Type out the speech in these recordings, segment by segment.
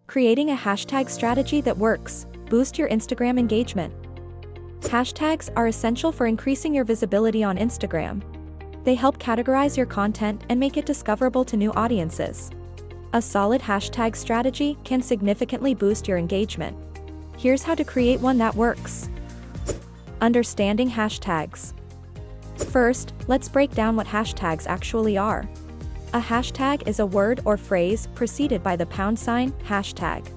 Creating a hashtag strategy that works. Boost your Instagram engagement. Hashtags are essential for increasing your visibility on Instagram. They help categorize your content and make it discoverable to new audiences. A solid hashtag strategy can significantly boost your engagement. Here's how to create one that works. Understanding hashtags. First, let's break down what hashtags actually are. A hashtag is a word or phrase preceded by the # hashtag.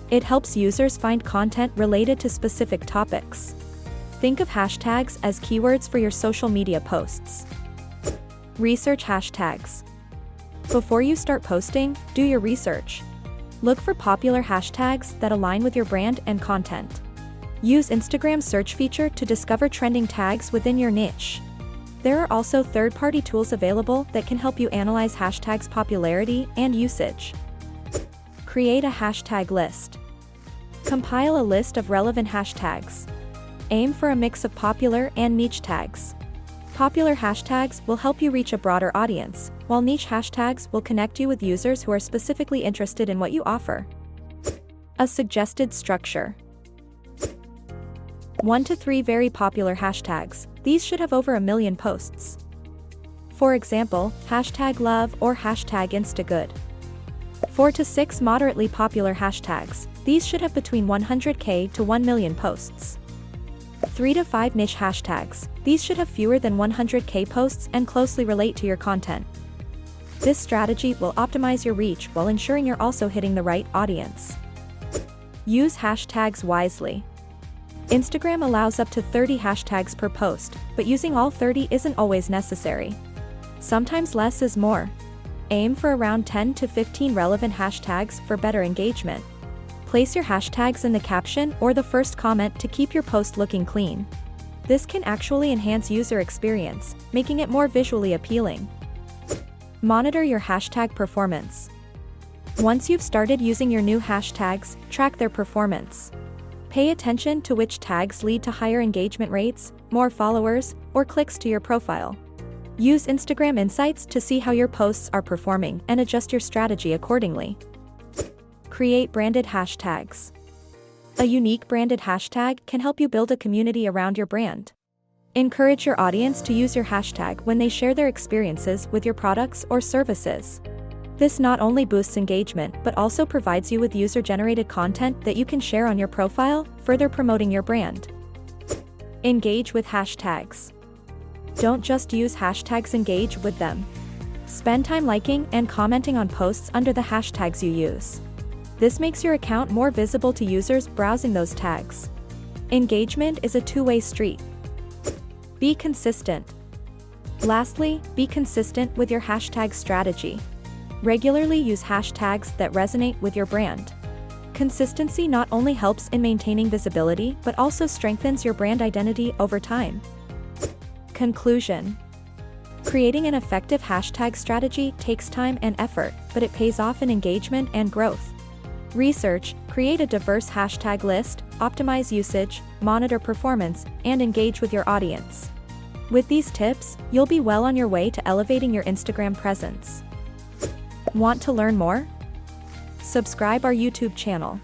It helps users find content related to specific topics. Think of hashtags as keywords for your social media posts. Research hashtags. Before you start posting, do your research. Look for popular hashtags that align with your brand and content. Use Instagram's search feature to discover trending tags within your niche. There are also third-party tools available that can help you analyze hashtags' popularity and usage. Create a hashtag list. Compile a list of relevant hashtags. Aim for a mix of popular and niche tags. Popular hashtags will help you reach a broader audience, while niche hashtags will connect you with users who are specifically interested in what you offer. A suggested structure. 1 to 3 very popular hashtags. These should have over 1 million posts. For example, #love or #instagood. 4 to 6 moderately popular hashtags. These should have between 100K to 1 million posts. 3 to 5 niche hashtags. These should have fewer than 100K posts and closely relate to your content. This strategy will optimize your reach while ensuring you're also hitting the right audience. Use hashtags wisely. Instagram allows up to 30 hashtags per post, but using all 30 isn't always necessary. Sometimes less is more. Aim for around 10 to 15 relevant hashtags for better engagement. Place your hashtags in the caption or the first comment to keep your post looking clean. This can actually enhance user experience, making it more visually appealing. Monitor your hashtag performance. Once you've started using your new hashtags, track their performance. Pay attention to which tags lead to higher engagement rates, more followers, or clicks to your profile. Use Instagram Insights to see how your posts are performing and adjust your strategy accordingly. Create branded hashtags. A unique branded hashtag can help you build a community around your brand. Encourage your audience to use your hashtag when they share their experiences with your products or services. This not only boosts engagement but also provides you with user-generated content that you can share on your profile, further promoting your brand. Engage with hashtags. Don't just use hashtags, engage with them. Spend time liking and commenting on posts under the hashtags you use. This makes your account more visible to users browsing those tags. Engagement is a two-way street. Be consistent. Lastly, be consistent with your hashtag strategy. Regularly use hashtags that resonate with your brand. Consistency not only helps in maintaining visibility but also strengthens your brand identity over time. Conclusion. Creating an effective hashtag strategy takes time and effort, but it pays off in engagement and growth. Research, create a diverse hashtag list, optimize usage, monitor performance, and engage with your audience. With these tips, you'll be well on your way to elevating your Instagram presence. Want to learn more? Subscribe our YouTube channel.